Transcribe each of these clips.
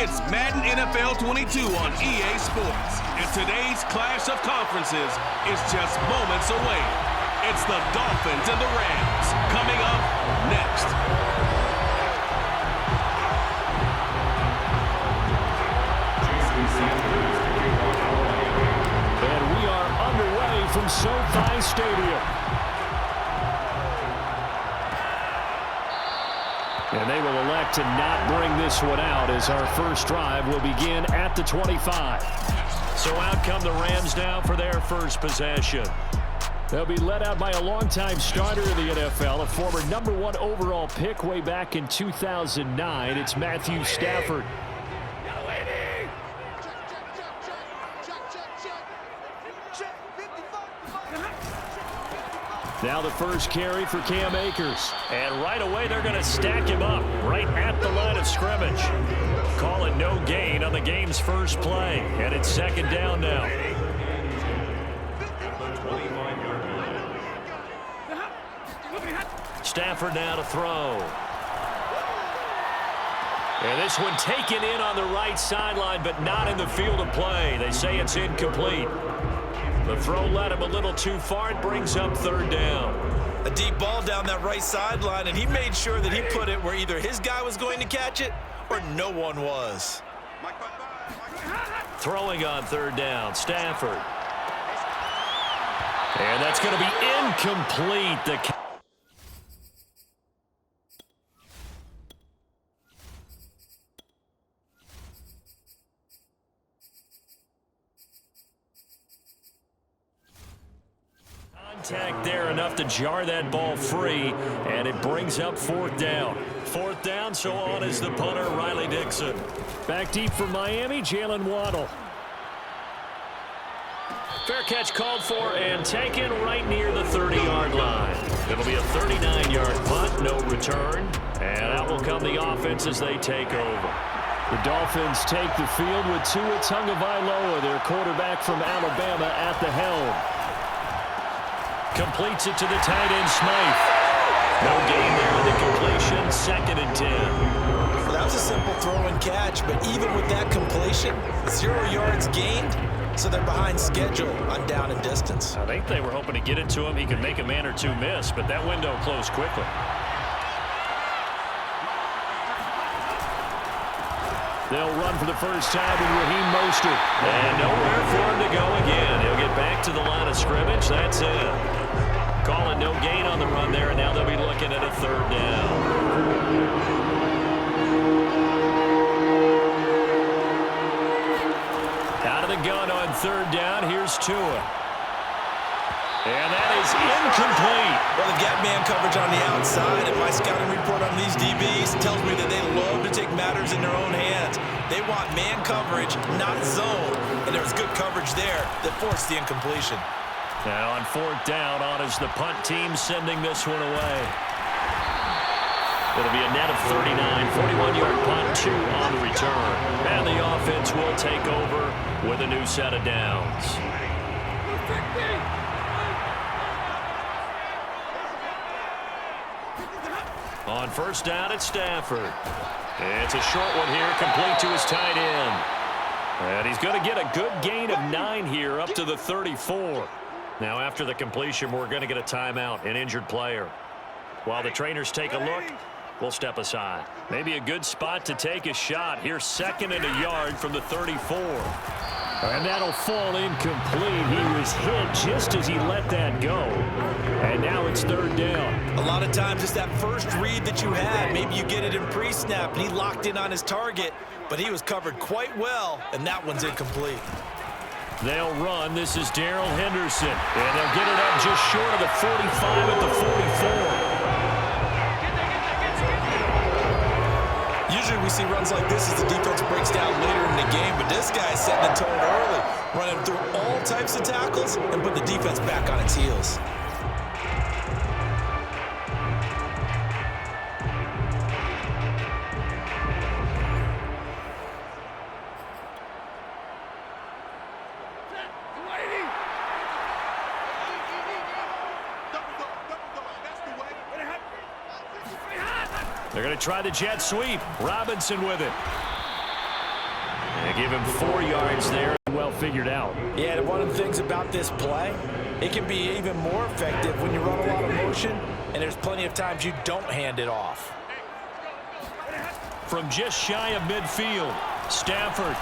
It's Madden NFL 22 on EA Sports. And today's clash of conferences is just moments away. It's the Dolphins and the Rams coming up next. And we are underway from SoFi Stadium. And they will elect to not bring this one out as our first drive will begin at the 25. So out come the Rams now for their first possession. They'll be led out by a longtime starter in the NFL, a former #1 overall pick way back in 2009. It's Matthew Stafford. Now the first carry for Cam Akers. And right away they're going to stack him up right at the line of scrimmage. Call it no gain on the game's first play. And it's second down now. Stafford now to throw. And this one taken in on the right sideline, but not in the field of play. They say it's incomplete. The throw led him a little too far. It brings up third down. A deep ball down that right sideline, and he made sure that he put it where either his guy was going to catch it or no one was. Throwing on third down, Stafford. And that's going to be incomplete. Contact there enough to jar that ball free, and it brings up fourth down. Fourth down, so on is the punter, Riley Dixon. Back deep for Miami, Jalen Waddle. Fair catch called for and taken right near the 30-yard line. It'll be a 39-yard punt, no return, and out will come the offense as they take over. The Dolphins take the field with Tua Tagovailoa, their quarterback from Alabama, at the helm. Completes it to the tight end, Smythe. No gain there in the completion, 2nd and 10. That was a simple throw and catch, but even with that completion, 0 yards gained, so they're behind schedule on down and distance. I think they were hoping to get it to him. He could make a man or two miss, but that window closed quickly. They'll run for the first time with Raheem Mostert. And nowhere for him to go again. He'll get back to the line of scrimmage. That's it. Calling no gain on the run there, and now they'll be looking at a third down. Out of the gun on third down. Here's Tua. And that is incomplete. Well, the gap man coverage on the outside, and my scouting report on these DBs tells me that they love to take matters in their own hands. They want man coverage, not zone. And there was good coverage there that forced the incompletion. Now on fourth down, on is the punt team sending this one away. It'll be a net of 39, 41-yard punt, 2 on the return. And the offense will take over with a new set of downs. On first down, it's Stafford. It's a short one here, complete to his tight end. And he's going to get a good gain of 9 here, up to the 34. Now, after the completion, we're going to get a timeout, an injured player. While the trainers take a look, we'll step aside. Maybe a good spot to take a shot. Here's 2nd and a yard from the 34. And that'll fall incomplete. He was hit just as he let that go. And now it's third down. A lot of times it's that first read that you had. Maybe you get it in pre-snap, and he locked in on his target, but he was covered quite well, and that one's incomplete. They'll run. This is Darrell Henderson. And they'll get it up just short of the 45 at the 44. Usually we see runs like this as the defense breaks down later in the game, but this guy is setting the tone early, running through all types of tackles and put the defense back on its heels. They're going to try the jet sweep. Robinson with it. They give him 4 yards there. Well figured out. Yeah, and one of the things about this play, it can be even more effective when you run a lot of motion, and there's plenty of times you don't hand it off. From just shy of midfield, Stafford.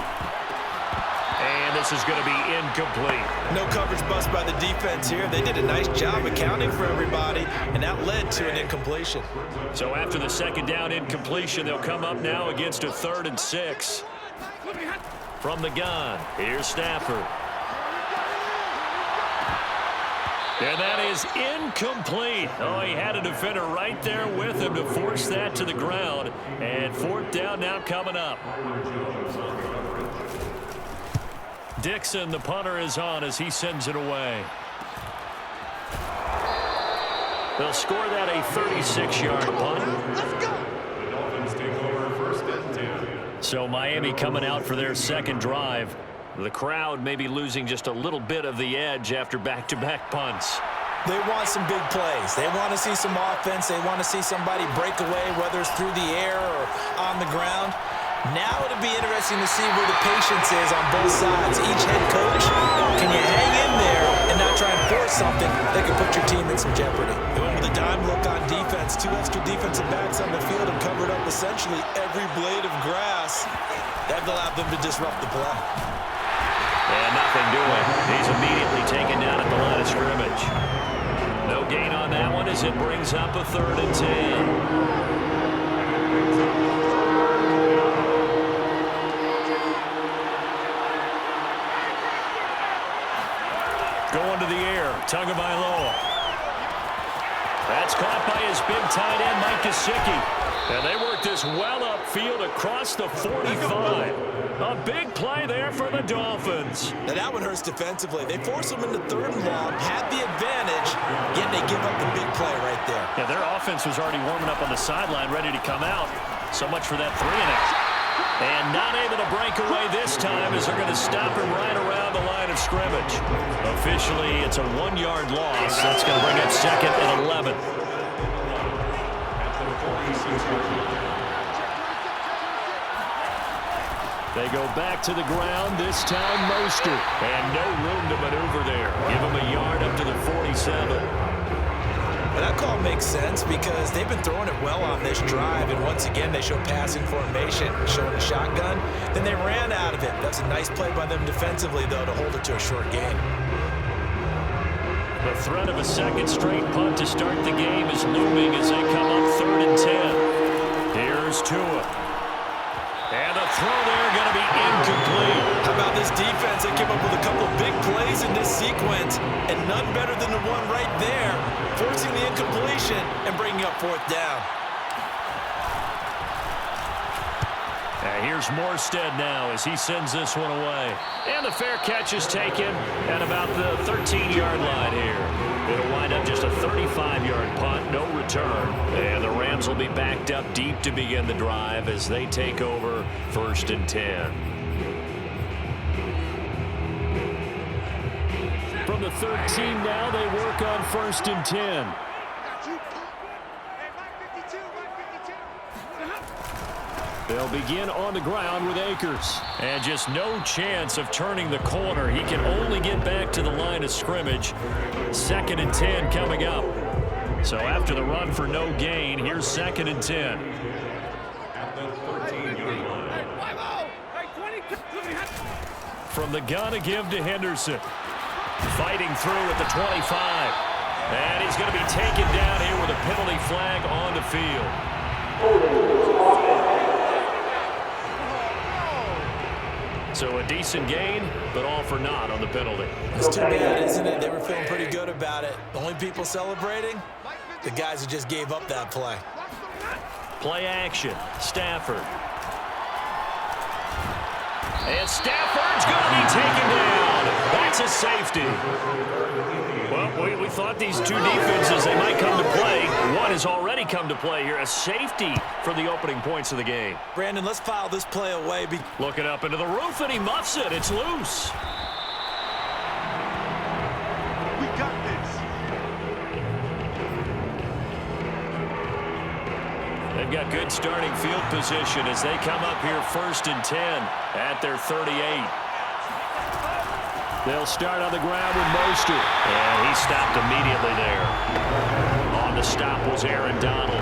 And this is going to be incomplete. No coverage bust by the defense here. They did a nice job accounting for everybody, and that led to an incompletion. So after the second down incompletion, they'll come up now against a 3rd and 6. From the gun, here's Stafford. And that is incomplete. Oh, he had a defender right there with him to force that to the ground. And 4th down now coming up. Dixon, the punter, is on as he sends it away. They'll score that a 36-yard punt. Let's go. The Dolphins take over 1st and 10. So Miami coming out for their second drive. The crowd may be losing just a little bit of the edge after back-to-back punts. They want some big plays. They want to see some offense. They want to see somebody break away, whether it's through the air or on the ground. Now it'll be interesting to see where the patience is on both sides. Each head coach, can you hang in there and not try and force something that could put your team in some jeopardy? They went with a dime look on defense. 2 extra defensive backs on the field and covered up essentially every blade of grass. That allowed them to disrupt the play. And nothing doing. He's immediately taken down at the line of scrimmage. No gain on that one as it brings up a 3rd and 10. Going to the air, Tagovailoa. That's caught by his big tight end, Mike Gesicki. And they work this well upfield across the 45. A big play there for the Dolphins. Now that one hurts defensively. They force them into 3rd and long, had the advantage, yet they give up the big play right there. Yeah, their offense was already warming up on the sideline, ready to come out. So much for that 3-and-out. And not able to break away this time as they're going to stop him right around the line of scrimmage. Officially, it's a 1-yard loss. That's going to bring up 2nd and 11. They go back to the ground, this time Mostert. And no room to maneuver there. Give him a yard up to the 47. But that call makes sense because they've been throwing it well on this drive, and once again they show passing formation, showing a shotgun. Then they ran out of it. That's a nice play by them defensively, though, to hold it to a short gain. The threat of a 2nd straight punt to start the game is looming as they come up 3rd and 10. Here's Tua. And the throw there going to be incomplete. How about this defense? They came up with a couple of big plays in this sequence, and none better than the one right there, forcing the incompletion and bringing up 4th down. Here's Morstead now as he sends this one away. And the fair catch is taken at about the 13-yard line here. It'll wind up just a 35-yard punt, no return. And the Rams will be backed up deep to begin the drive as they take over 1st and 10. From the 13 now, they work on 1st and 10. They'll begin on the ground with Akers. And just no chance of turning the corner. He can only get back to the line of scrimmage. 2nd and 10 coming up. So after the run for no gain, here's 2nd and 10. From the gun, a give to Henderson. Fighting through at the 25. And he's going to be taken down here with a penalty flag on the field. So a decent gain, but all for naught on the penalty. It's too bad, isn't it? They were feeling pretty good about it. The only people celebrating, the guys who just gave up that play. Play action, Stafford. And Stafford's going to be taken down. That's a safety. Well, we thought these two defenses, they might come to play. One has already come to play here. A safety for the opening points of the game. Brandon, let's file this play away. Looking up into the roof, and he muffs it. It's loose. We got this. They've got good starting field position as they come up here 1st and 10 at their 38. They'll start on the ground with Mostert. And he stopped immediately there. On the stop was Aaron Donald.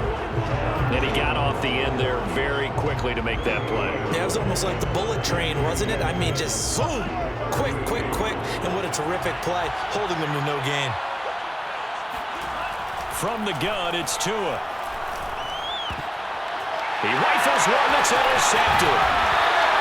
And he got off the end there very quickly to make that play. Yeah, it was almost like the bullet train, wasn't it? I mean, just zoom. Quick, quick, quick. And what a terrific play, holding them to no gain. From the gun, it's Tua. He rifles one that's intercepted.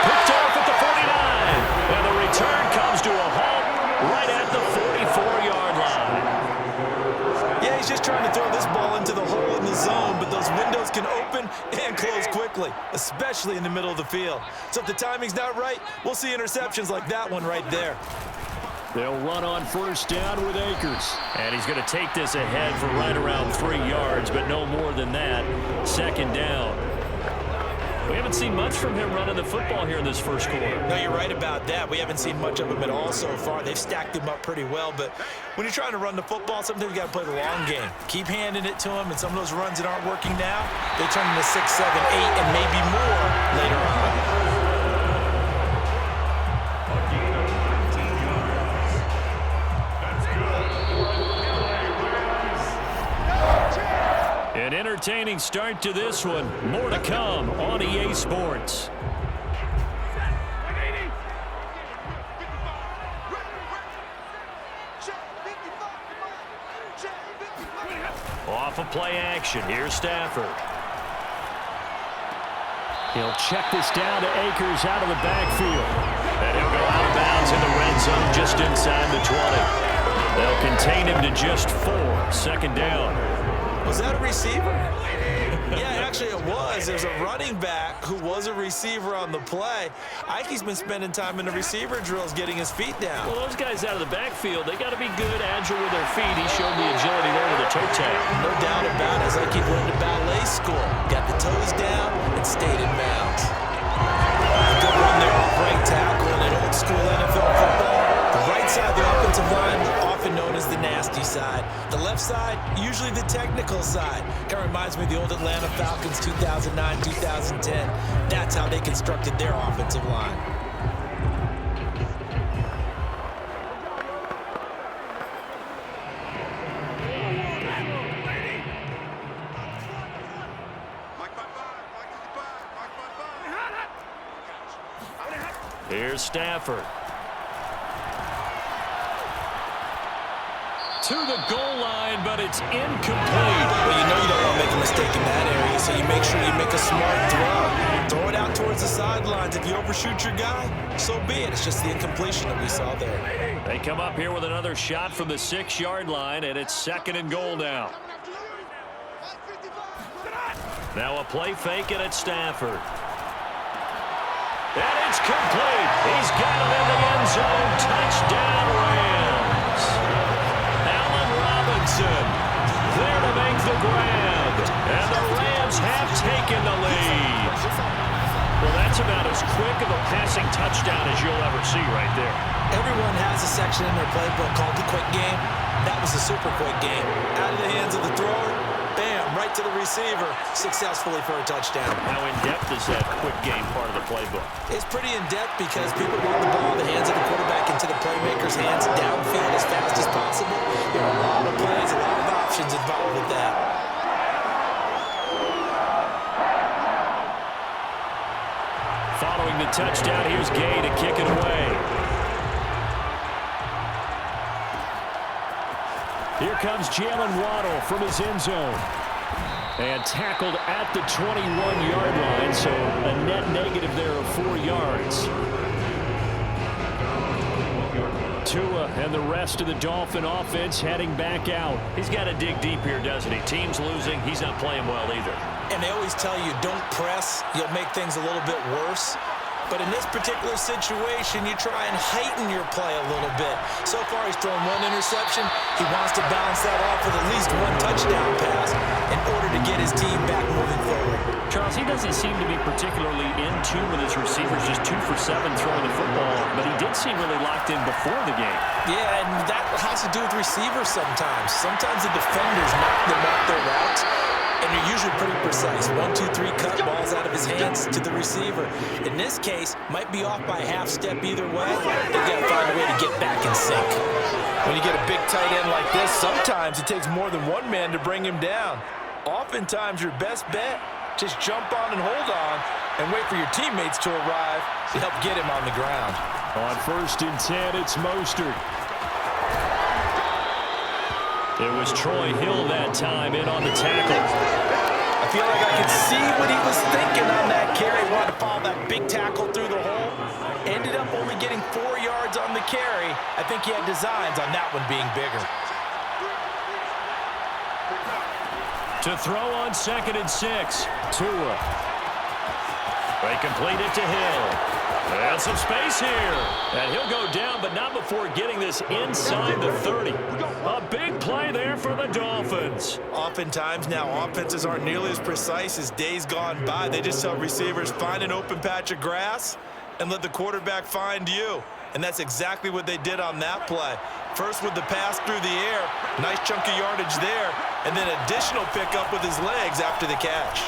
Picked off at the 49. And the return comes to a halt right at the 44-yard line. Yeah, he's just trying to throw this ball into the hole in the zone, but those windows can open and close quickly, especially in the middle of the field. So if the timing's not right, we'll see interceptions like that one right there. They'll run on 1st down with Akers. And he's going to take this ahead for right around 3 yards, but no more than that. 2nd down. We haven't seen much from him running the football here in this first quarter. No, you're right about that. We haven't seen much of him at all so far. They've stacked him up pretty well, but when you're trying to run the football, sometimes you got to play the long game. Keep handing it to him, and some of those runs that aren't working now, they turn into 6, 7, 8, and maybe more later on. An entertaining start to this one. More to come on EA Sports. Off of play action. Here's Stafford. He'll check this down to Akers out of the backfield. And he'll go out of bounds in the red zone just inside the 20. They'll contain him to just 4. 2nd down. Was that a receiver? Yeah, actually it was. There's a running back who was a receiver on the play. Ike's been spending time in the receiver drills getting his feet down. Well, those guys out of the backfield, they got to be good, agile with their feet. He showed the agility there with a toe tap. No doubt about it. As Ike learned at ballet school. Got the toes down and stayed in bounds. A good run there off right tackle in an old school NFL football. The right side of the offensive line, often known as the nasty side. The left side, usually the technical side. Kind of reminds me of the old Atlanta Falcons 2009, 2010. That's how they constructed their offensive line. Here's Stafford. To the goal line, but it's incomplete. Well, you know you don't want to make a mistake in that area, so you make sure you make a smart throw. Throw it out towards the sidelines. If you overshoot your guy, so be it. It's just the incompletion that we saw there. They come up here with another shot from the 6-yard line, and it's 2nd and goal now. Now a play fake, and it's Stafford. And it's complete. He's got it in the end zone. Touchdown, Rams. Allen Robinson there to make the grab. And the Rams have taken the lead. Well, that's about as quick of a passing touchdown as you'll ever see right there. Everyone has a section in their playbook called the quick game. That was a super quick game. Out of the hands of the thrower, bam, right to the receiver, successfully for a touchdown. How in-depth is that quick game part of the playbook? It's pretty in-depth because people want the ball in the hands of the quarterback into the playmaker's hands downfield as fast as possible. There are a lot of plays, a lot of options involved with that. Following the touchdown, here's Gay to kick it away. Here comes Jalen Waddle from his end zone. And tackled at the 21-yard line, so a net negative there of 4 yards. Tua and the rest of the Dolphin offense heading back out. He's got to dig deep here, doesn't he? Team's losing. He's not playing well either. And they always tell you, don't press. You'll make things a little bit worse. But in this particular situation, you try and heighten your play a little bit. So far, he's thrown 1 interception. He wants to balance that off with at least 1 touchdown pass in order to get his team back moving forward. Charles, he doesn't seem to be particularly in tune with his receivers, just 2 for 7 throwing the football, but he did seem really locked in before the game. Yeah, and that has to do with receivers sometimes. Sometimes the defenders knock them off their routes. and they're usually pretty precise. 1, 2, 3 cut, balls out of his hands to the receiver. In this case, might be off by a half step either way. They've got to find a way to get back in sync. When you get a big tight end like this, sometimes it takes more than one man to bring him down. Oftentimes, your best bet, just jump on and hold on and wait for your teammates to arrive to help get him on the ground. On 1st and 10, it's Mostert. It was Troy Hill that time in on the tackle. I feel like I could see what he was thinking on that carry. Wanted to follow that big tackle through the hole. Ended up only getting 4 yards on the carry. I think he had designs on that one being bigger. To throw on 2nd and 6, Tua. They complete it to Hill. And some space here. And he'll go down, but not before getting this inside the 30. A big play there for the Dolphins. Oftentimes now, offenses aren't nearly as precise as days gone by. They just tell receivers, find an open patch of grass and let the quarterback find you. And that's exactly what they did on that play. First with the pass through the air, nice chunk of yardage there, and then additional pickup with his legs after the catch.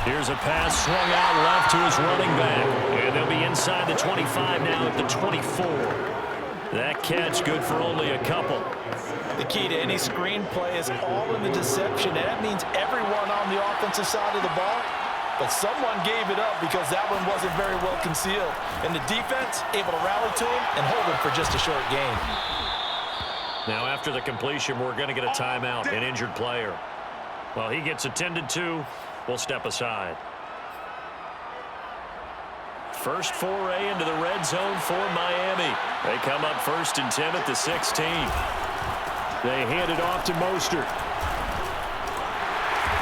Here's a pass swung out left to his running back. And they'll be inside the 25 now at the 24. That catch good for only a couple. The key to any screen play is all in the deception, and that means everyone on the offensive side of the ball. But someone gave it up because that one wasn't very well concealed. And the defense able to rally to him and hold him for just a short gain. Now after the completion, we're going to get a timeout, an injured player. Well, he gets attended to. We'll step aside. First foray into the red zone for Miami. They come up 1st and 10 at the 16. They hand it off to Mostert.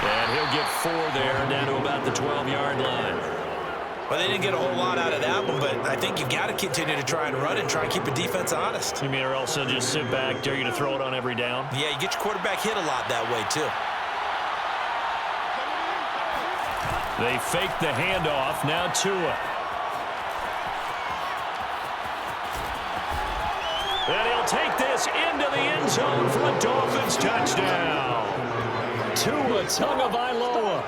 And he'll get 4 there, down to about the 12-yard line. Well, they didn't get a whole lot out of that one, but I think you've got to continue to try and run and try and keep a defense honest. You mean or else they'll just sit back, dare you to throw it on every down? Yeah, you get your quarterback hit a lot that way, too. They fake the handoff. Now Tua. And he'll take this into the end zone for a Dolphins touchdown. Tua Tagovailoa.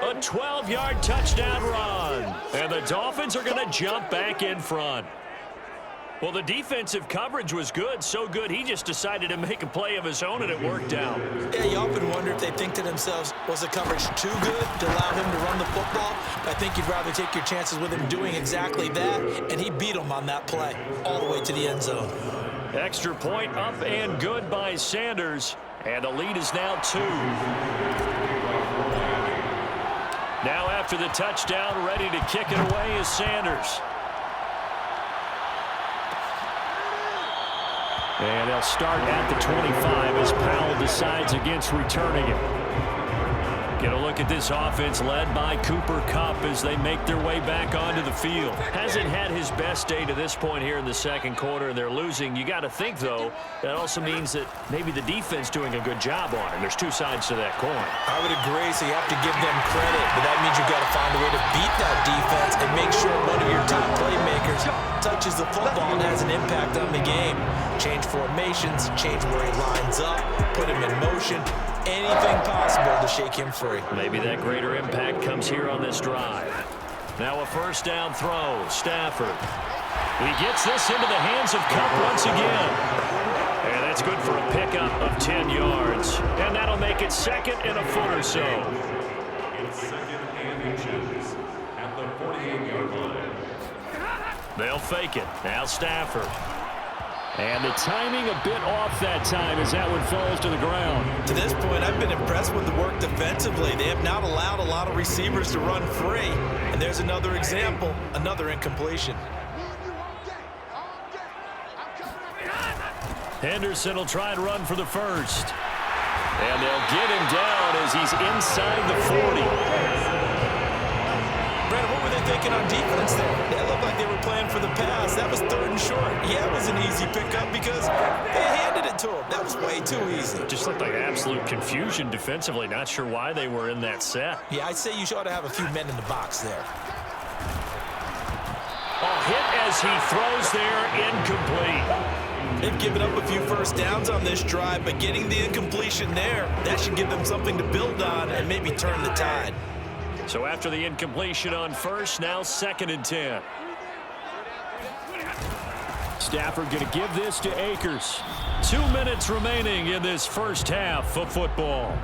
A 12-yard touchdown run. And the Dolphins are going to jump back in front. Well, the defensive coverage was good, so good he just decided to make a play of his own, and it worked out. Yeah, you often wonder if they think to themselves, was the coverage too good to allow him to run the football? I think you'd rather take your chances with him doing exactly that, and he beat him on that play all the way to the end zone. Extra point up and good by Sanders, and the lead is now 2. Now after the touchdown, ready to kick it away is Sanders. And they'll start at the 25 as Powell decides against returning it. Get a look at this offense led by Cooper Kupp as they make their way back onto the field. Hasn't had his best day to this point here in the second quarter, and they're losing. You got to think, though, that also means that maybe the defense doing a good job on him. There's 2 sides to that coin. I would agree, so you have to give them credit, but that means you've got to find a way to beat that defense and make sure one of your top playmakers touches the football and has an impact on the game. Change formations, change where he lines up, put him in motion. Anything possible to shake him free. Maybe that greater impact comes here on this drive. Now a first down throw. Stafford. He gets this into the hands of Kupp once again. And that's good for a pickup of 10 yards. And that'll make it 2nd and a foot or so. It's 2nd and inches at the 48-yard line. They'll fake it. Now Stafford. And the timing a bit off that time as that one falls to the ground. To this point, I've been impressed with the work defensively. They have not allowed a lot of receivers to run free. And there's another example, another incompletion. Henderson will try and run for the first. And they'll get him down as he's inside the 40. Brandon, what were they thinking on defense there? It looked like they were playing for the pass. That was 3rd and short. Yeah, it was an easy pickup because they handed it to him. That was way too easy. Just looked like absolute confusion defensively. Not sure why they were in that set. Yeah, I'd say you ought to have a few men in the box there. A hit as he throws there, incomplete. They've given up a few first downs on this drive, but getting the incompletion there, that should give them something to build on and maybe turn the tide. So after the incompletion on first, now 2nd and 10. Stafford going to give this to Akers. 2 minutes remaining in this first half of football.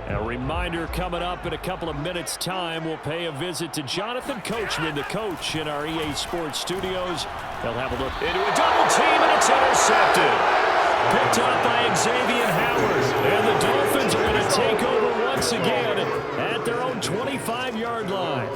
A reminder coming up in a couple of minutes' time. We'll pay a visit to Jonathan Coachman, the coach in our EA Sports studios. They'll have a look into a double team, and it's intercepted. Picked up by Xavier Howard. And the Dolphins are going to take over once again at their own 25-yard line.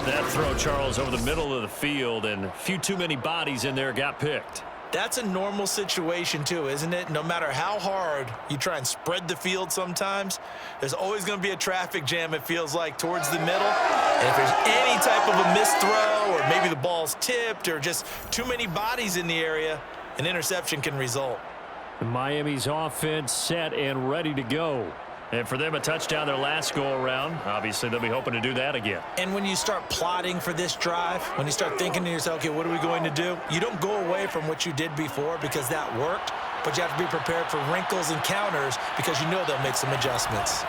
That throw, Charles, over the middle of the field, and a few too many bodies in there got picked. That's a normal situation too, isn't it? No matter how hard you try and spread the field sometimes, there's always going to be a traffic jam, it feels like, towards the middle. And if there's any type of a missed throw, or maybe the ball's tipped, or just too many bodies in the area, an interception can result. Miami's offense set and ready to go. And for them, a touchdown their last go-around. Obviously, they'll be hoping to do that again. And when you start plotting for this drive, when you start thinking to yourself, okay, what are we going to do? You don't go away from what you did before because that worked, but you have to be prepared for wrinkles and counters because you know they'll make some adjustments.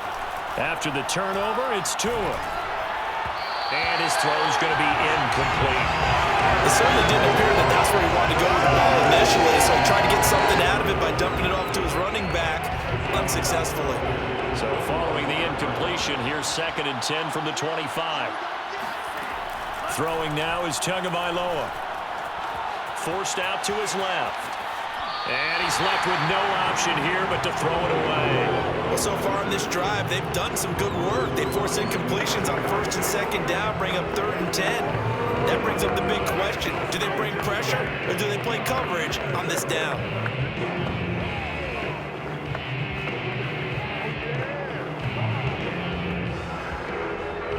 After the turnover, it's Tua. And his throw is going to be incomplete. It certainly didn't appear that that's where he wanted to go with the ball initially, so he tried to get something out of it by dumping it off to his running back unsuccessfully. So following the incompletion, here's 2nd and 10 from the 25. Throwing now is Tagovailoa. Forced out to his left. And he's left with no option here but to throw it away. Well, so far in this drive, they've done some good work. They force incompletions on 1st and 2nd down, bring up 3rd and 10. That brings up the big question. Do they bring pressure or do they play coverage on this down?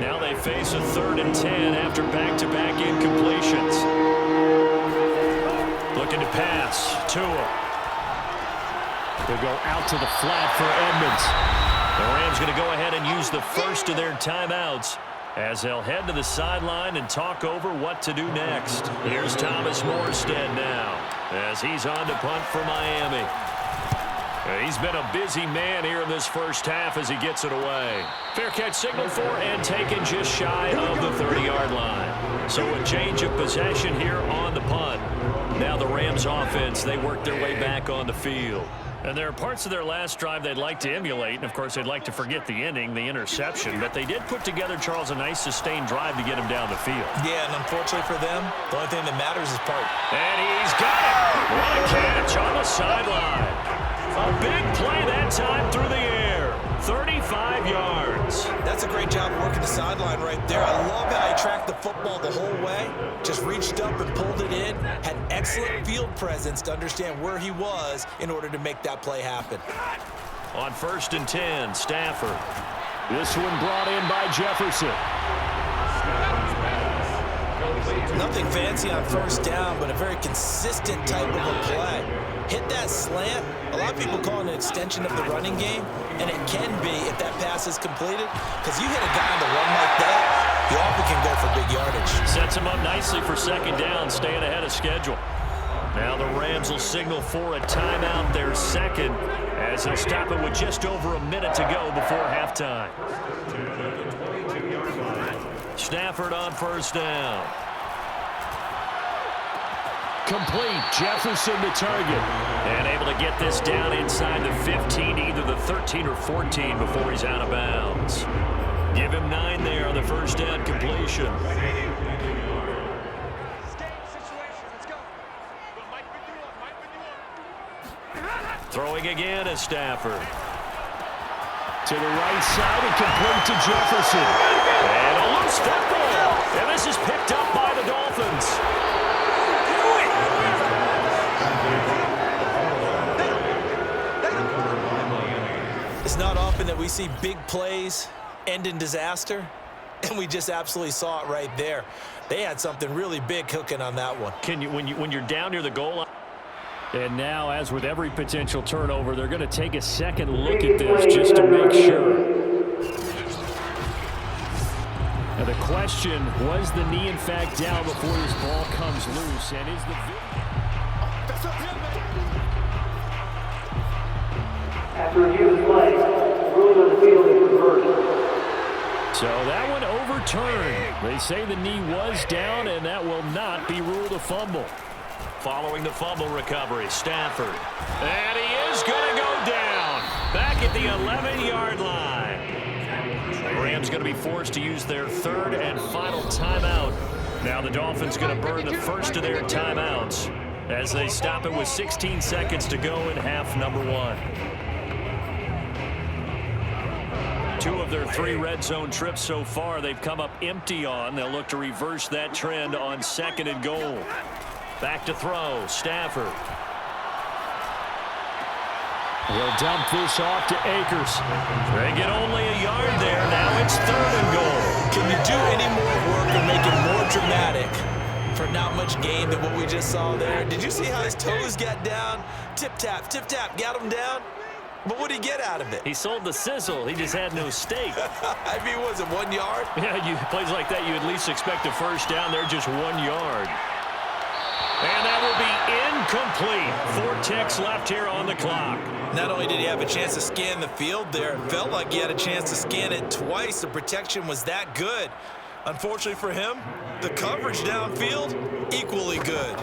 Now they face a 3rd and 10 after back-to-back incompletions. Looking to pass. Tua. They'll go out to the flat for Edmonds. The Rams going to go ahead and use the first of their timeouts as they'll head to the sideline and talk over what to do next. Here's Thomas Morstead now as he's on to punt for Miami. He's been a busy man here in this first half as he gets it away. Fair catch signal for and taken just shy of the 30-yard line. So a change of possession here on the punt. Now the Rams offense, they work their way back on the field. And there are parts of their last drive they'd like to emulate, and of course they'd like to forget the inning, the interception, but they did put together, Charles, a nice sustained drive to get him down the field. Yeah, and unfortunately for them, the only thing that matters is part. And he's got it! What a catch on the sideline. A big play that time through the air. 35 yards. That's a great job working the sideline right there. I love how he tracked the football the whole way. Just reached up and pulled it in. Had excellent field presence to understand where he was in order to make that play happen. On 1st and 10, Stafford. This one brought in by Jefferson. Nothing fancy on 1st down, but a very consistent type of a play. Hit that slant. A lot of people call it an extension of the running game, and it can be if that pass is completed, because you hit a guy on the run like that, you often can go for big yardage. Sets him up nicely for 2nd down, staying ahead of schedule. Now the Rams will signal for a timeout, their 2nd, as they'll stop it with just over a minute to go before halftime. Stafford on 1st down. Complete. Jefferson the target. And able to get this down inside the 15, either the 13 or 14 before he's out of bounds. Give him 9 there on the 1st down completion. Throwing again is Stafford. To the right side and complete to Jefferson. And a loose football. And this is picked up by the Dolphins. It's not often that we see big plays end in disaster, and we just absolutely saw it right there. They had something really big cooking on that one. When you're down near the goal line. And now, as with every potential turnover, they're going to take a second look at this just to make sure. Now the question, was the knee in fact down before this ball comes loose? And is the after review of the play, ruled on the field is reversed. So that one overturned. They say the knee was down, and that will not be ruled a fumble. Following the fumble recovery, Stafford. And he is going to go down. Back at the 11-yard line. The Rams going to be forced to use their third and final timeout. Now the Dolphins going to burn the first of their timeouts as they stop it with 16 seconds to go in half number one. 2 of their 3 red zone trips so far they've come up empty on. They'll look to reverse that trend on 2nd and goal. Back to throw, Stafford. He'll dump this off to Akers. They get only a yard there. Now it's 3rd and goal. Can you do any more work or make it more dramatic for not much gain than what we just saw there? Did you see how his toes got down? Tip-tap, got him down. But what did he get out of it? He sold the sizzle. He just had no steak. I mean, was it 1 yard? Yeah, plays like that, you at least expect a first down. They're just 1 yard. And that will be incomplete. 4 ticks left here on the clock. Not only did he have a chance to scan the field there, it felt like he had a chance to scan it twice. The protection was that good. Unfortunately for him, the coverage downfield, equally good.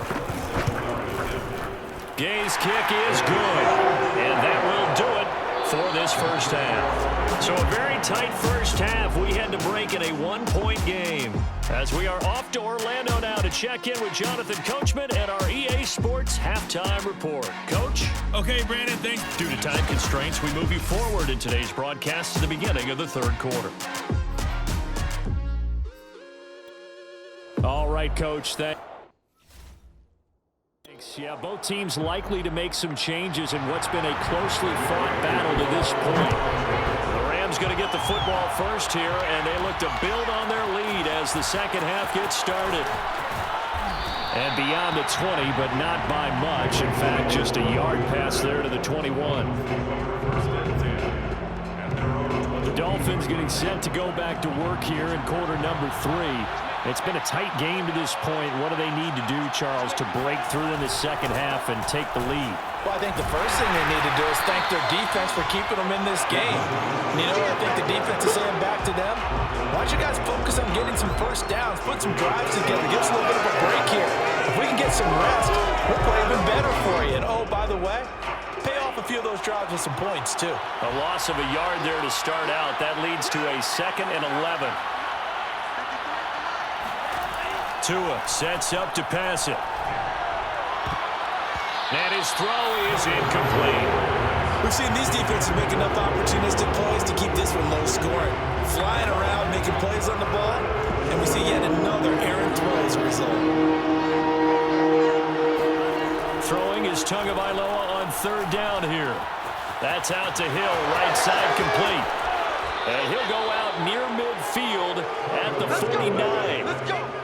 Gay's kick is good, and that will do it for this first half. So a very tight first half. We had to break in a 1-point game as we are off to Orlando now to check in with Jonathan Coachman at our EA Sports Halftime Report. Coach? Okay, Brandon, thanks. Due to time constraints, we move you forward in today's broadcast to the beginning of the 3rd quarter. All right, Coach. Yeah, both teams likely to make some changes in what's been a closely fought battle to this point. The Rams going to get the football first here, and they look to build on their lead as the second half gets started. And beyond the 20, but not by much. In fact, just a yard pass there to the 21. The Dolphins getting set to go back to work here in quarter number 3. It's been a tight game to this point. What do they need to do, Charles, to break through in the second half and take the lead? Well, I think the first thing they need to do is thank their defense for keeping them in this game. And you know what I think the defense is saying back to them? Why don't you guys focus on getting some first downs, put some drives together, give us a little bit of a break here. If we can get some rest, we'll play even better for you. And, oh, by the way, pay off a few of those drives with some points, too. A loss of a yard there to start out. That leads to a 2nd and 11. Tua sets up to pass it. And his throw is incomplete. We've seen these defenses make enough opportunistic plays to keep this one low scoring. Flying around, making plays on the ball, and we see yet another errant throw as a result. Throwing is Tagovailoa on 3rd down here. That's out to Hill, right side complete. And he'll go out near midfield at the 49.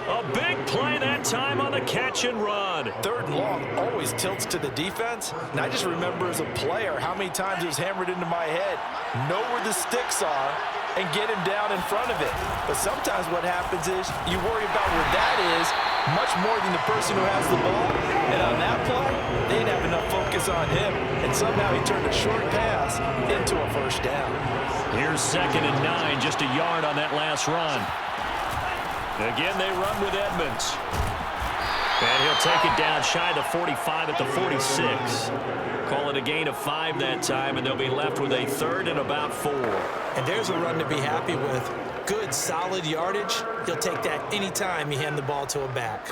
A big play that time on the catch and run. 3rd and long always tilts to the defense. And I just remember as a player how many times it was hammered into my head. Know where the sticks are and get him down in front of it. But sometimes what happens is you worry about where that is much more than the person who has the ball. And on that play, they didn't have enough focus on him. And somehow he turned a short pass into a first down. Here's 2nd and 9, just a yard on that last run. Again, they run with Edmonds. And he'll take it down shy of the 45 at the 46. Call it a gain of 5 that time, and they'll be left with a 3rd and about 4. And there's a run to be happy with. Good, solid yardage. He'll take that anytime you hand the ball to a back.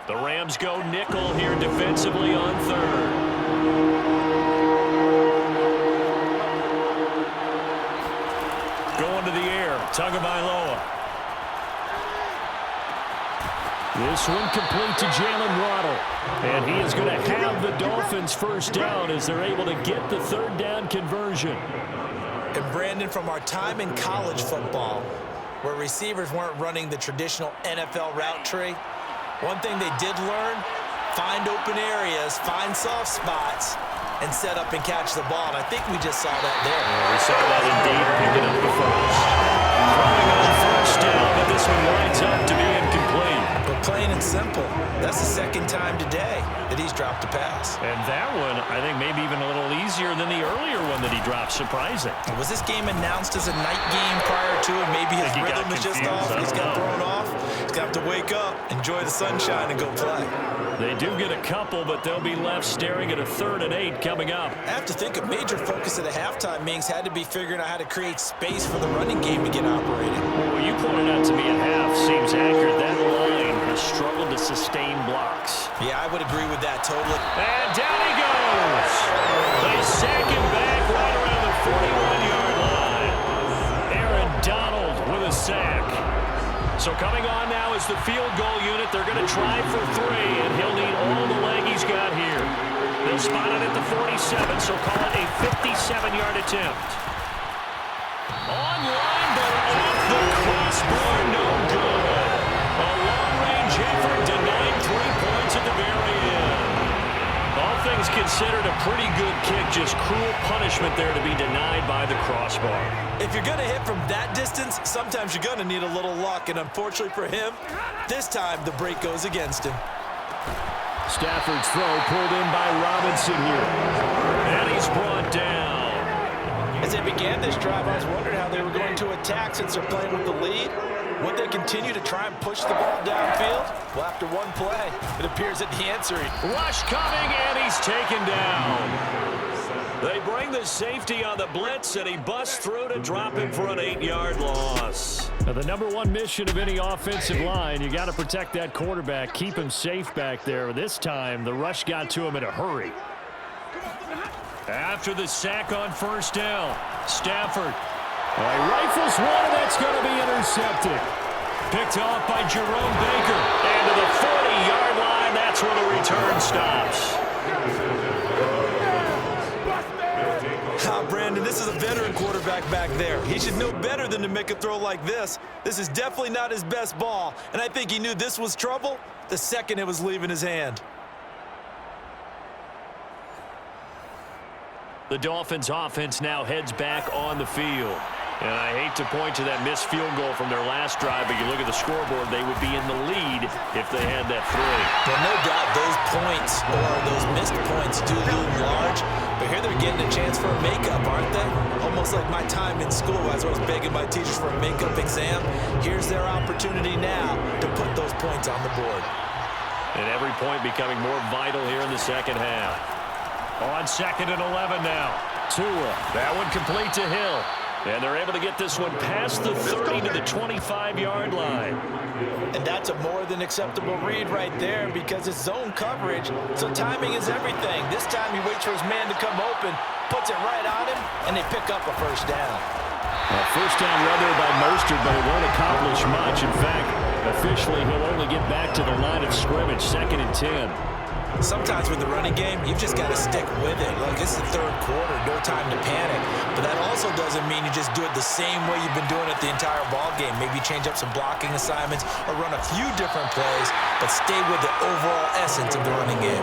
The Rams go nickel here defensively on 3rd. Going to the air, Tagovailoa. This one complete to Jalen Waddle. And he is going to have the Dolphins first down as they're able to get the 3rd down conversion. And Brandon, from our time in college football, where receivers weren't running the traditional NFL route tree, one thing they did learn, find open areas, find soft spots, and set up and catch the ball. And I think we just saw that there. Yeah, we saw that indeed, picking up the first. Throwing on first down, but this one winds up to be incomplete. But plain and simple, that's the second time today that he's dropped a pass. And that one, I think, maybe even a little easier than the earlier one that he dropped. Surprising. Was this game announced as a night game prior to it? Maybe his rhythm is just off. He's got thrown off. He's got to wake up, enjoy the sunshine, and go play. They do get a couple, but they'll be left staring at a 3rd and 8 coming up. I have to think a major focus at the halftime meetings had to be figuring out how to create space for the running game to get operating. Well, you pointed out to me at half seems accurate. That line has struggled to sustain blocks. Yeah, I would agree with that totally. And down he goes. They sack him back right around the 41-yard line. Aaron Donald with a sack. So coming on now is the field goal unit. They're going to try for 3, and he'll need all the leg he's got here. They'll spot it at the 47, so call it a 57-yard attempt. On line, but off the crossbar, no good. A long-range effort denied 3 points at the very end. All things considered, a pretty good kick, just cruel punishment there to be denied by the crossbar. If you're going to hit from that distance, sometimes you're going to need a little luck, and unfortunately for him, this time the break goes against him. Stafford's throw pulled in by Robinson here. And he's brought down. As they began this drive, I was wondering how they were going to attack since they're playing with the lead. Would they continue to try and push the ball downfield? Well, after one play, it appears that the answer is rush coming, and he's taken down. They bring the safety on the blitz, and he busts through to drop him for an 8-yard loss. Now, the number one mission of any offensive line, you got to protect that quarterback, keep him safe back there. This time, the rush got to him in a hurry. After the sack on first down, Stafford. He rifles one, and that's going to be intercepted. Picked off by Jerome Baker. And to the 40-yard line, that's where the return stops. Brandon, this is a veteran quarterback back there. He should know better than to make a throw like this. This is definitely not his best ball, and I think he knew this was trouble the second it was leaving his hand. The Dolphins offense now heads back on the field. And I hate to point to that missed field goal from their last drive, but you look at the scoreboard, they would be in the lead if they had that 3. Well, no doubt those points or those missed points do loom large, but here they're getting a chance for a makeup, aren't they? Almost like my time in school as I was begging my teachers for a makeup exam. Here's their opportunity now to put those points on the board. And every point becoming more vital here in the second half. On 2nd and 11 now. Tua, that one complete to Hill. And they're able to get this one past the 30 to the 25-yard line. And that's a more than acceptable read right there because it's zone coverage, so timing is everything. This time he waits for his man to come open, puts it right on him, and they pick up a first down. First down run there by Mostert, but it won't accomplish much. In fact, officially he'll only get back to the line of scrimmage, 2nd and 10. Sometimes with the running game, you've just got to stick with it. Look, it's the 3rd quarter, no time to panic. But that also doesn't mean you just do it the same way you've been doing it the entire ball game. Maybe change up some blocking assignments or run a few different plays, but stay with the overall essence of the running game.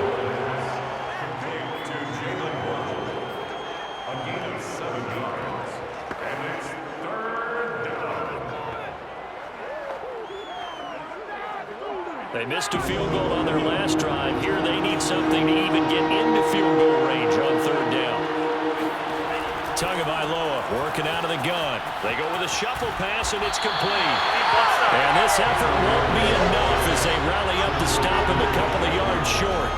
They missed a field goal on their last drive. Here they need something to even get into field goal range on 3rd down. Tagovailoa working out of the gun. They go with a shuffle pass, and it's complete. And this effort won't be enough as they rally up to stop him a couple of yards short.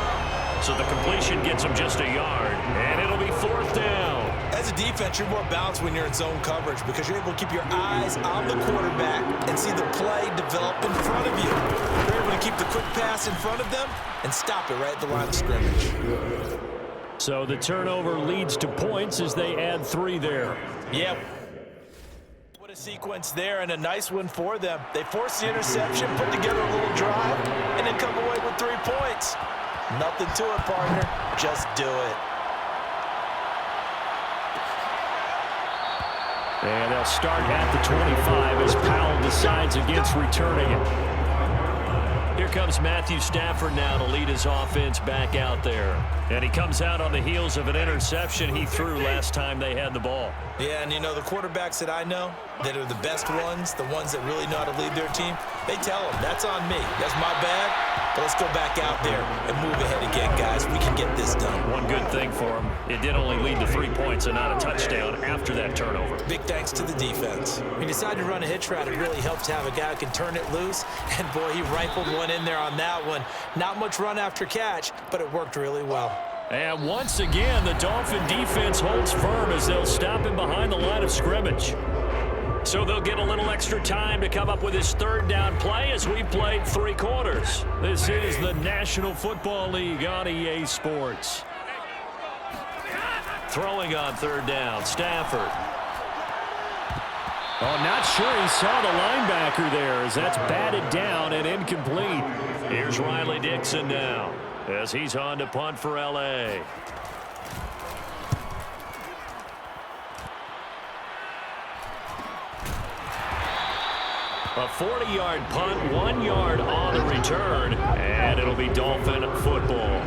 So the completion gets them just a yard, and it'll be 4th down. As a defense, you're more balanced when you're in zone coverage because you're able to keep your eyes on the quarterback and see the play develop in front of you. You're able to keep the quick pass in front of them and stop it right at the line of scrimmage. So the turnover leads to points as they add 3 there. Yep. What a sequence there, and a nice one for them. They force the interception, put together a little drive, and then come away with 3 points. Nothing to it, partner. Just do it. And they'll start at the 25 as Powell decides against returning it. here comes Matthew Stafford now to lead his offense back out there. And he comes out on the heels of an interception he threw last time they had the ball. Yeah, and you know, the quarterbacks that I know that are the best ones, the ones that really know how to lead their team, they tell them, that's on me. That's my bad, but let's go back out there and move ahead again, guys. We can get this done. One good thing for him, it did only lead to 3 points and not a touchdown after that turnover. Big thanks to the defense. He decided to run a hitch route. It really helps to have a guy who can turn it loose. And, boy, he rifled one in there on that one. Not much run after catch, but it worked really well. And once again, the Dolphin defense holds firm as they'll stop him behind the line of scrimmage. So they'll get a little extra time to come up with his third down play as we've played 3 quarters. This is the National Football League on EA Sports. Throwing on third down, Stafford. Oh, not sure he saw the linebacker there as that's batted down and incomplete. Here's Riley Dixon now as he's on to punt for L.A. A 40-yard punt, 1 yard on the return, and it'll be Dolphin football.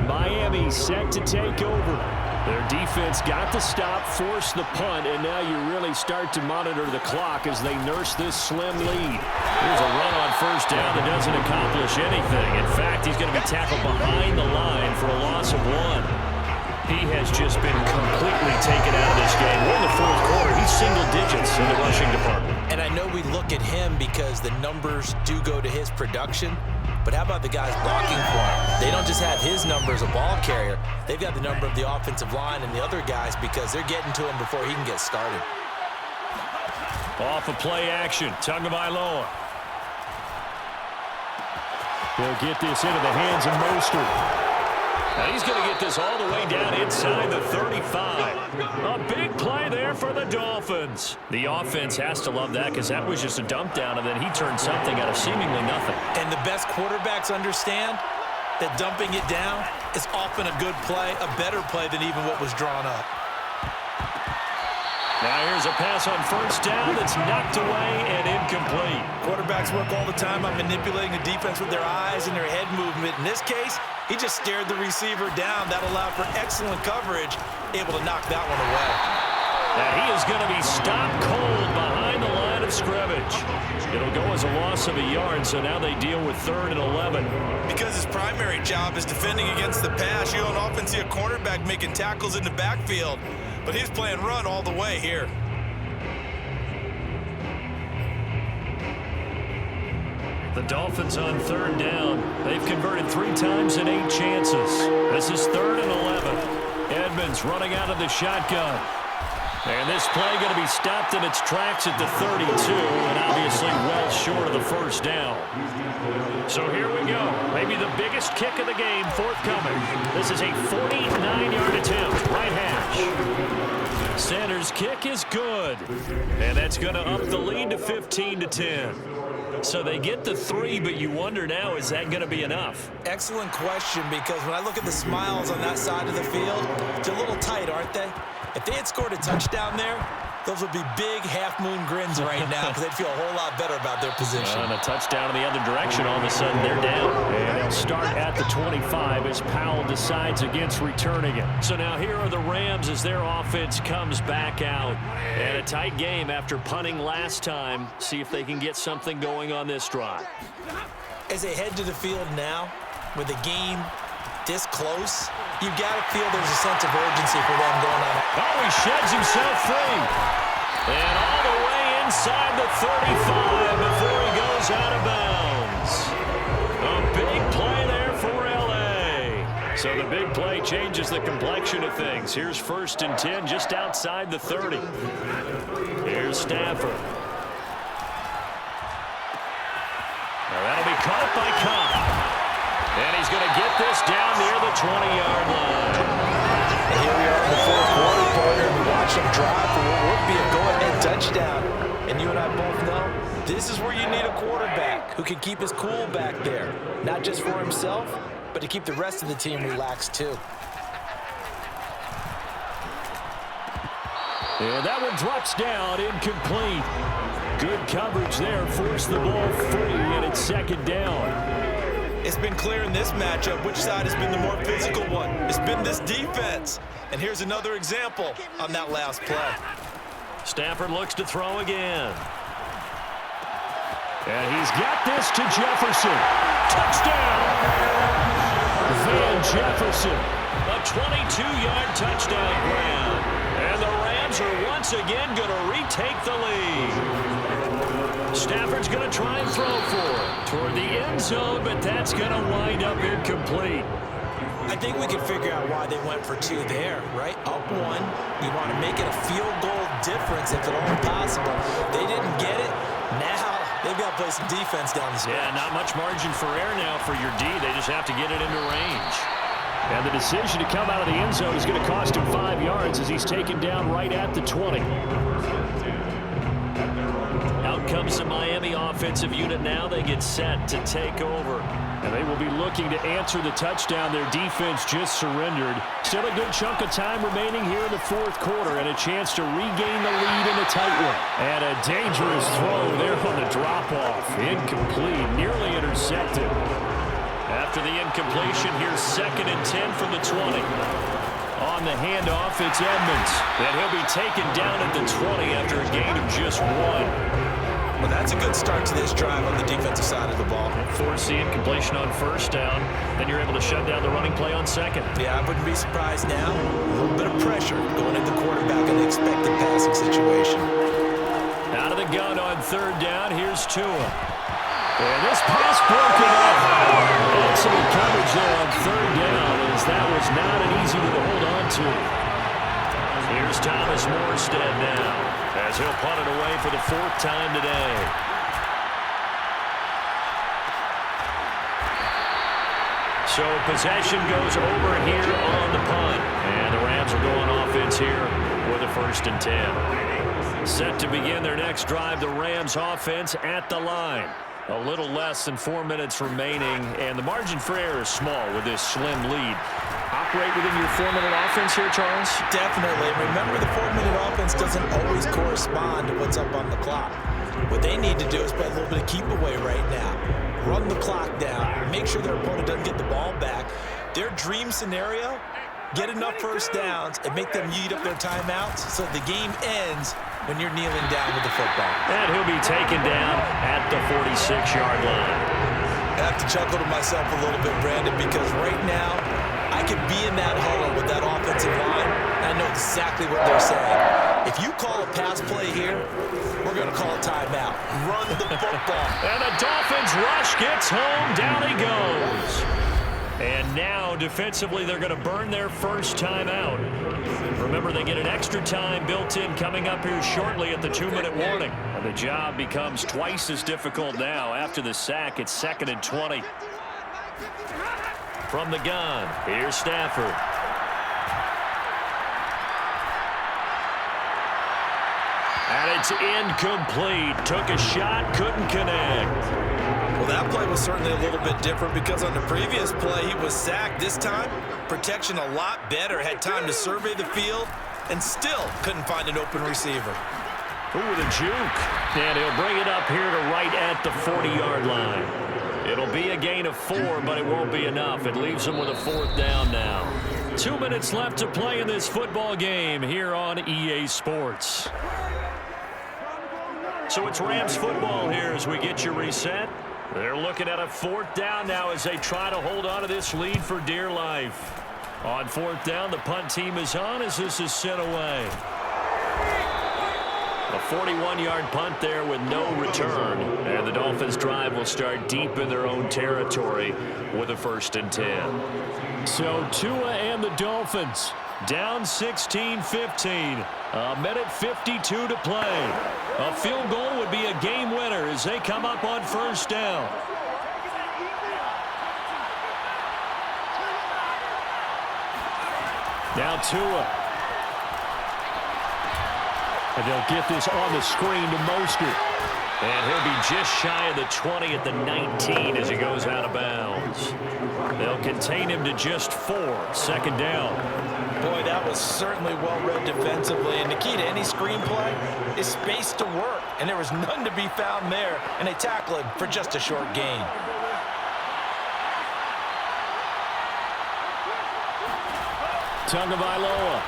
Miami set to take over. Their defense got the stop, forced the punt, and now you really start to monitor the clock as they nurse this slim lead. Here's a run on first down that doesn't accomplish anything. In fact, he's going to be tackled behind the line for a loss of 1. He has just been completely taken out of this game. We're in the fourth quarter. He's single digits in the rushing department. And I know we look at him because the numbers do go to his production, but how about the guys blocking for him? They don't just have his number as a ball carrier. They've got the number of the offensive line and the other guys because they're getting to him before he can get started. Off of play action, Tagovailoa. They'll get this into the hands of Mostert. Now he's going to get this all the way down inside the 35. A big play there for the Dolphins. The offense has to love that because that was just a dump down, and then he turned something out of seemingly nothing. And the best quarterbacks understand that dumping it down is often a good play, a better play than even what was drawn up. Now here's a pass on first down that's knocked away and incomplete. Quarterbacks work all the time on manipulating the defense with their eyes and their head movement. In this case, he just stared the receiver down. That allowed for excellent coverage, able to knock that one away. And he is going to be stopped cold behind the line of scrimmage. It'll go as a loss of a yard, so now they deal with 3rd and 11. Because his primary job is defending against the pass, you don't often see a cornerback making tackles in the backfield. But he's playing run all the way here. The Dolphins on 3rd down. They've converted 3 times in 8 chances. This is 3rd and 11. Edmonds running out of the shotgun. And this play going to be stopped in its tracks at the 32, and obviously well short of the first down. So here we go. Maybe the biggest kick of the game forthcoming. This is a 49-yard attempt. Right hash. Center's kick is good. And that's going to up the lead to 15-10. So they get the 3, but you wonder now, is that going to be enough? Excellent question, because when I look at the smiles on that side of the field, they're a little tight, aren't they? If they had scored a touchdown there, those would be big half-moon grins right now because they'd feel a whole lot better about their position. And a touchdown in the other direction, all of a sudden they're down. And they'll start at the 25 as Powell decides against returning it. So now here are the Rams as their offense comes back out. And a tight game after punting last time. See if they can get something going on this drive. As they head to the field now, with the game this close, you've got to feel there's a sense of urgency for them going on. Oh, he sheds himself free. And all the way inside the 35 before he goes out of bounds. A big play there for L.A. So the big play changes the complexion of things. Here's 1st and 10 just outside the 30. Here's Stafford. Now that'll be caught by Cobb. And he's going to get this down near the 20-yard line. And here we are in the fourth quarter, partner, and we watch them drive for what would be a go-ahead touchdown. And you and I both know this is where you need a quarterback who can keep his cool back there, not just for himself, but to keep the rest of the team relaxed too. And that one drops down, incomplete. Good coverage there. Forced the ball free, and it's second down. It's been clear in this matchup which side has been the more physical one. It's been this defense. And here's another example on that last play. Stafford looks to throw again. And he's got this to Jefferson. Touchdown! Van Jefferson. A 22-yard touchdown grab. And the Rams are once again going to retake the lead. Stafford's going to try and throw for it toward the end zone, but that's going to wind up incomplete. I think we can figure out why they went for two there, right? Up one, you want to make it a field goal difference if at all possible. They didn't get it. Now they've got to play some defense down the stretch. Yeah, not much margin for error now for your D. They just have to get it into range. And the decision to come out of the end zone is going to cost him 5 yards as he's taken down right at the 20. Out comes the Miami offensive unit now. They get set to take over. And they will be looking to answer the touchdown their defense just surrendered. Still a good chunk of time remaining here in the fourth quarter and a chance to regain the lead in a tight one. And a dangerous throw there on the drop-off. Incomplete, nearly intercepted. After the incompletion, here's 2nd and 10 from the 20. On the handoff, it's Edmonds. And he'll be taken down at the 20 after a gain of just 1. Well, that's a good start to this drive on the defensive side of the ball. Force the incompletion on first down. Then you're able to shut down the running play on second. Yeah, I wouldn't be surprised now. A little bit of pressure going at the quarterback in the expected passing situation. Out of the gun on third down, here's Tua. And this pass broken up. Excellent coverage there on third down, as that was not an easy one to hold on to. Here's Thomas Morstead now, as he'll punt it away for the 4th time today. So possession goes over here on the punt. And the Rams are going offense here with a 1st and 10. Set to begin their next drive, the Rams offense at the line. A little less than 4 minutes remaining, and the margin for error is small with this slim lead. Operate within your 4-minute offense here, Charles? Definitely. Remember, the 4-minute offense doesn't always correspond to what's up on the clock. What they need to do is play a little bit of keep away right now. Run the clock down. Make sure their opponent doesn't get the ball back. Their dream scenario, get enough first downs and make them eat up their timeouts so the game ends when you're kneeling down with the football. And he'll be taken down at the 46-yard line. I have to chuckle to myself a little bit, Brandon, because right now I could be in that huddle with that offensive line, and I know exactly what they're saying. If you call a pass play here, we're going to call a timeout. Run the football. And the Dolphins rush gets home. Down he goes. And now, defensively, they're going to burn their first time out. Remember, they get an extra time built in coming up here shortly at the 2-minute warning. And the job becomes twice as difficult now. After the sack, it's 2nd and 20. From the gun, here's Stafford. And it's incomplete. Took a shot, couldn't connect. Well, that play was certainly a little bit different because on the previous play, he was sacked. This time, protection a lot better. Had time to survey the field and still couldn't find an open receiver. Ooh, the juke. And he'll bring it up here to right at the 40-yard line. It'll be a gain of 4, but it won't be enough. It leaves him with a 4th down now. 2 minutes left to play in this football game here on EA Sports. So it's Rams football here as we get you reset. They're looking at a 4th down now as they try to hold on to this lead for dear life. On 4th down, the punt team is on as this is sent away. A 41-yard punt there with no return. And the Dolphins drive will start deep in their own territory with a 1st and 10. So Tua and the Dolphins down 16-15. A minute 52 to play. A field goal would be a game winner as they come up on 1st down. Now Tua. And they'll get this on the screen to Mostert. And he'll be just shy of the 20 at the 19 as he goes out of bounds. They'll contain him to just 4. Second down. Boy, that was certainly well-read defensively. And the key to any screenplay is space to work. And there was none to be found there. And they tackle him for just a short gain. Tagovailoa.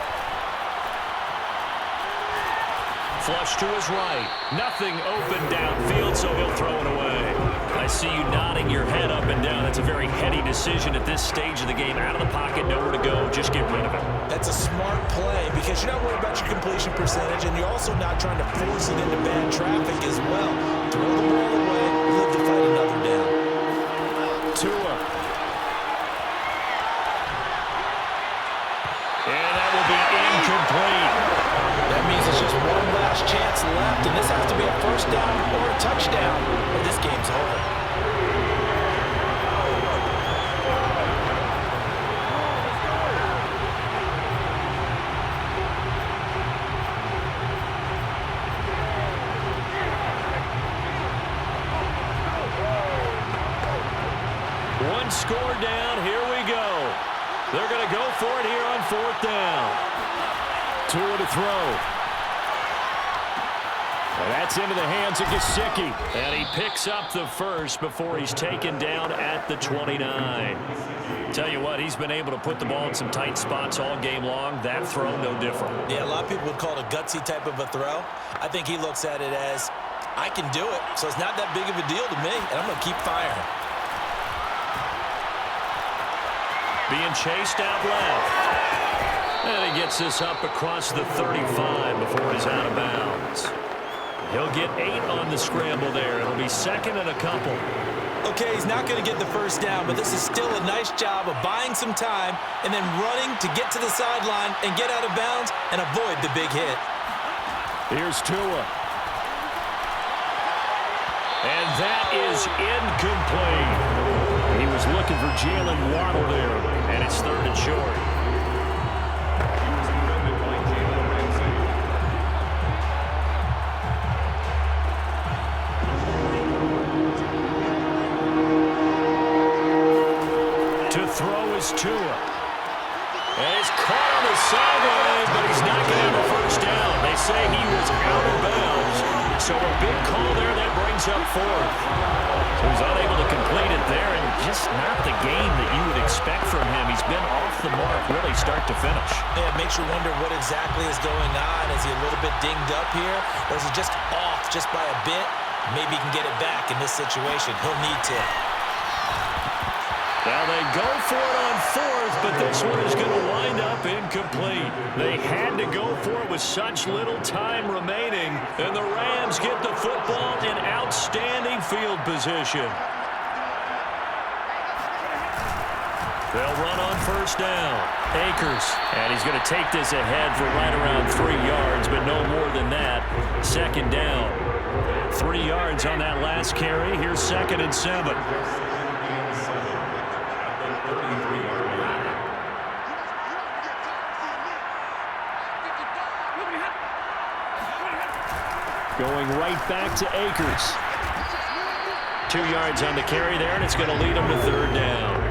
Flush to his right. Nothing open downfield, so he'll throw it away. I see you nodding your head up and down. That's a very heady decision at this stage of the game. Out of the pocket, nowhere to go. Just get rid of it. That's a smart play because you're not worried about your completion percentage, and you're also not trying to force it into bad traffic as well. Throw the ball away, live to fight another down. Tua. And that will be incomplete. That means it's just one last chance left, and this has to be a first down or a touchdown, or this game's over. One score down. Here we go. They're going to go for it here on 4th down. Tua to throw. And that's into the hands of Gesicki. And he picks up the first before he's taken down at the 29. Tell you what, he's been able to put the ball in some tight spots all game long. That throw, no different. Yeah, a lot of people would call it a gutsy type of a throw. I think he looks at it as, I can do it, so it's not that big of a deal to me, and I'm going to keep firing. Being chased out left. And he gets this up across the 35 before he's out of bounds. He'll get 8 on the scramble there. It'll be second and a couple. Okay, he's not going to get the first down, but this is still a nice job of buying some time and then running to get to the sideline and get out of bounds and avoid the big hit. Here's Tua. And that is incomplete. He was looking for Jalen Waddle there, and it's 3rd and short. To throw is Tua. And he's caught on the sideline, but he's not going to have a first down. They say he was out of bounds, so a big call there that brings up 4th. So he's unable to complete it there, and just not the game that you would expect from him. He's been off the mark really start to finish. Yeah, it makes you wonder what exactly is going on. Is he a little bit dinged up here, or is he just off just by a bit? Maybe he can get it back in this situation. He'll need to. Now they go for it on 4th, but this one is going to wind up incomplete. They had to go for it with such little time remaining, and the Rams get the football in outstanding field position. They'll run on first down. Akers, and he's going to take this ahead for right around 3 yards, but no more than that. Second down. 3 yards on that last carry. Here's 2nd and 7. Going right back to Akers. 2 yards on the carry there, and it's going to lead him to 3rd down.